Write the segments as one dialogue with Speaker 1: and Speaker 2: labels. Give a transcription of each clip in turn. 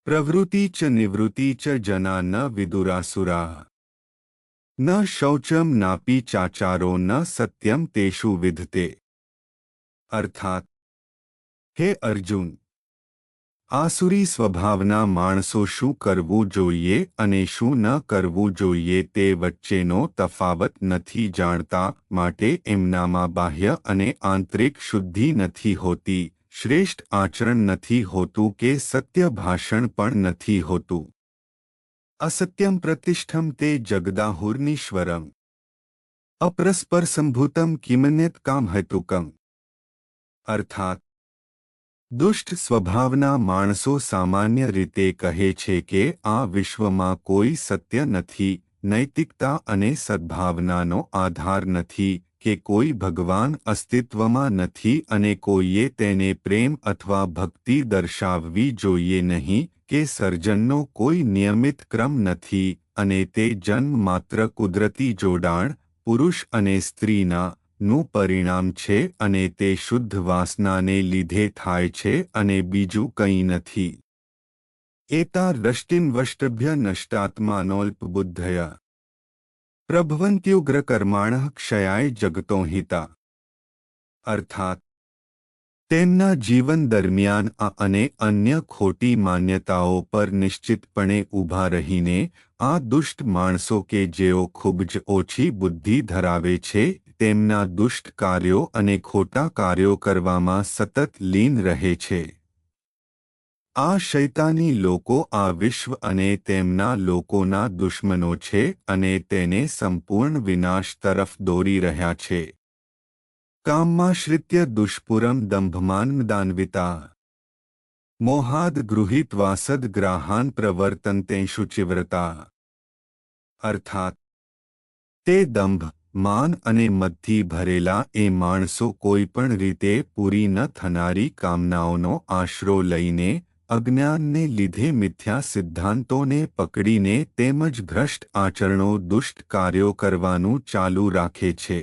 Speaker 1: प्रवृत्ति च निवृत्ति च जना न विदुरासुराः न शौचम नापि चाचारो न सत्यम तेषु विधते। अर्थात हे अर्जुन, આસુરી સ્વભાવના માણસો શું કરવું જોઈએ અને શું ન કરવું જોઈએ તે વચ્ચેનો તફાવત નથી જાણતા, માટે એમનામાં બાહ્ય અને આંતરિક શુદ્ધિ નથી હોતી, શ્રેષ્ઠ આચરણ નથી હોતું કે સત્ય ભાષણ પણ નથી હોતું। असत्यम प्रतिष्ठम ते जगदाहुर्नीश्वरम अपरस्पर संभूतम किमन्यत काम हेतुकम। अर्थात दुष्ट स्वभावना माणसो सामान्य रीते कहे छे के आ विश्वमां कोई सत्य नथी, नैतिकता अने सद्भावनानो आधार नथी, के कोई भगवान अस्तित्वमां नथी अने कोईए तेने प्रेम अथवा भक्ति दर्शाववी जोईए नहीं, के सर्जननो कोई नियमित क्रम नथी अने ते जन्म मात्र कुदरती जोडाण पुरुष अने स्त्रीना નું પરિણામ છે અને તે શુદ્ધ વાસનાને લીધે થાય છે અને બીજું કંઈ નથી। એતા દ્રષ્ટિન્વષ્ટભ્ય નષ્ટાત્માનોલ્પબુદ્ધય પ્રભવન્ત્યુગ્રકર્માણઃ ક્ષયાય જગતો હિતા। અર્થાત તેમના જીવન દરમિયાન આ અને અન્ય ખોટી માન્યતાઓ પર નિશ્ચિતપણે ઊભા રહીને આ દુષ્ટ માણસો કે જેઓ ખૂબ જ ઓછી બુદ્ધિ ધરાવે છે તેમના દુષ્ટ કાર્યો અને ખોટા કાર્યો કરવામાં સતત લીન રહે છે। આ શૈતાની લોકો આ વિશ્વ અને તેમના લોકોના દુશ્મનો છે અને તેને સંપૂર્ણ વિનાશ તરફ દોરી રહ્યા છે। કામમાશ્રિત્ય દુષ્પુરમ દંભમાન્મદાન્વિતા મોહાદ ગૃહીત્વા સદ્ગ્રાહાન પ્રવર્તન્તે શુચિવ્રતા। અર્થાત તે દંભ માન અને મદથી ભરેલા એ માણસો કોઈ પણ રીતે પૂરી ન થનારી કામનાઓનો આશરો લઈને અજ્ઞાનને લીધે મિથ્યા સિદ્ધાંતોને પકડીને તેમજ ભ્રષ્ટ આચરણો દુષ્ટ કાર્યો કરવાનું ચાલુ રાખે છે।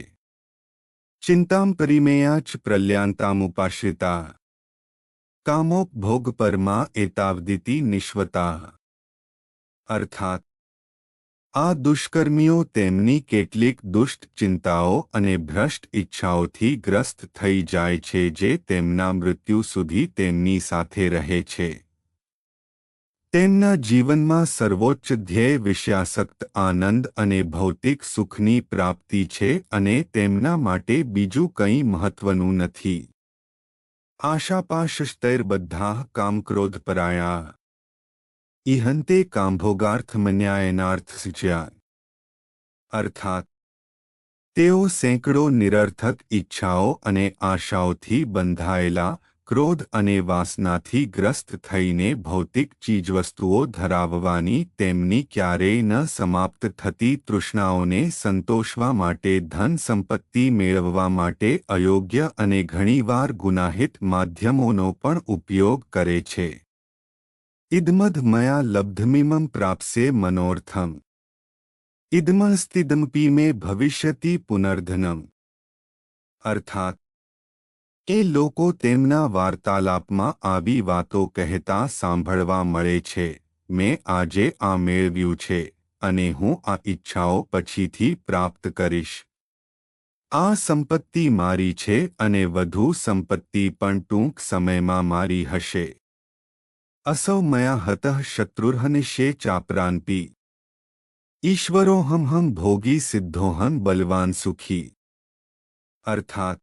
Speaker 1: ચિંતામ પરિમેયા ચ પ્રલ્યાંતામુપાશ્રિતા કામોપભોગપરમા એતાવદિતિ નિશ્વતા। અર્થાત આ દુષ્કર્મીઓ તેમની કેટલીક દુષ્ટ ચિંતાઓ અને ભ્રષ્ટ ઈચ્છાઓથી ગ્રસ્ત થઈ જાય છે જે તેમના મૃત્યુ સુધી તેમની સાથે રહે છે। તેમના જીવનમાં સર્વોચ્ચ ધ્યેય વિષયાસક્ત આનંદ અને ભૌતિક સુખની પ્રાપ્તિ છે અને તેમના માટે બીજું કંઈ મહત્વનું નથી। આશાપાશસ્તૈર્બદ્ધાઃ કામક્રોધપરાયા ઇહંતે કામભોગાર્થમન્યાયનાર્થસ્યા। અર્થાત તેઓ સેંકડો નિરર્થક ઈચ્છાઓ અને આશાઓથી બંધાયેલા ક્રોધ અને વાસનાથી ગ્રસ્ત થઈને ભૌતિક ચીજવસ્તુઓ ધરાવવાની તેમની ક્યારેય ન સમાપ્ત થતી તૃષ્ણાઓને સંતોષવા માટે ધન સંપત્તિ મેળવવા માટે અયોગ્ય અને ઘણીવાર ગુનાહિત માધ્યમોનો પણ ઉપયોગ કરે છે। ઇદમદ મયા લબ્ધમિમં પ્રાપ્સ્યે મનોર્થમ ઇદમસ્તિદમપી મે ભવિષ્યતિ પુનર્ધનમ। અર્થાત એ લોકો તેમના વાર્તાલાપમાં આવી વાતો કહેતા સાંભળવા મળે છે, મેં આજે આ મેળવ્યું છે અને હું આ ઈચ્છાઓ પછીથી પ્રાપ્ત કરીશ। આ સંપત્તિ મારી છે અને વધુ સંપત્તિ પણ ટૂંક સમયમાં મારી હશે। असौ मया हतः शत्रुर्हनिष्ये चापरान्पि ईश्वरोऽहं भोगी सिद्धोऽहं बलवान सुखी। अर्थात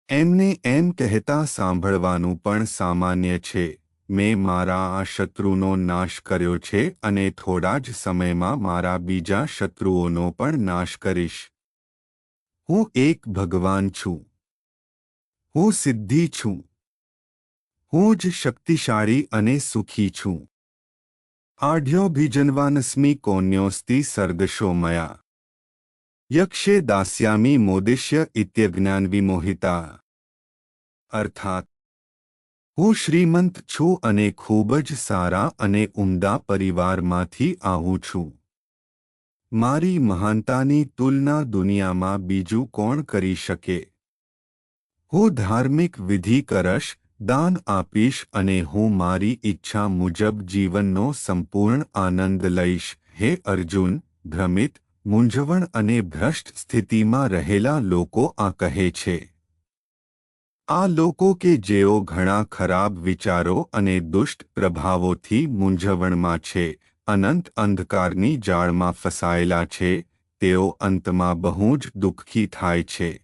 Speaker 1: એમને એમ કહેતા સાંભળવાનું પણ સામાન્ય છે, મેં મારા આ શત્રુનો નાશ કર્યો છે અને થોડા જ સમયમાં મારા બીજા શત્રુઓનો પણ નાશ કરીશ। હું એક ભગવાન છું, હું સિદ્ધિ છું, હું જ શક્તિશાળી અને સુખી છું। આઢ્યોભિજનવાનસ્મિ કોન્યોસ્તિ સર્દશો મયા યક્ષે દાસ્યામિ મોદિશ્ય ઇત્યજ્ઞાન વિમોહિતા। અર્થાત હું શ્રીમંત છું અને ખૂબ જ સારા અને ઉમદા પરિવારમાંથી આવું છું। મારી મહાનતાની તુલના દુનિયામાં બીજું કોણ કરી શકે? હું ધાર્મિક વિધિ કરશ, દાન આપીશ અને હું મારી ઈચ્છા મુજબ જીવનનો સંપૂર્ણ આનંદ લઈશ. હે અર્જુન, ભ્રમિત, મૂંઝવણ અને ભ્રષ્ટ સ્થિતિમાં રહેલા લોકો આ કહે છે. આ લોકો કે જેઓ ઘણા ખરાબ વિચારો અને દુષ્ટ પ્રભાવોથી મૂંઝવણમાં છે, અનંત અંધકારની જાળમાં ફસાયેલા છે, તેઓ અંતમાં બહુ જ દુઃખી થાય છે.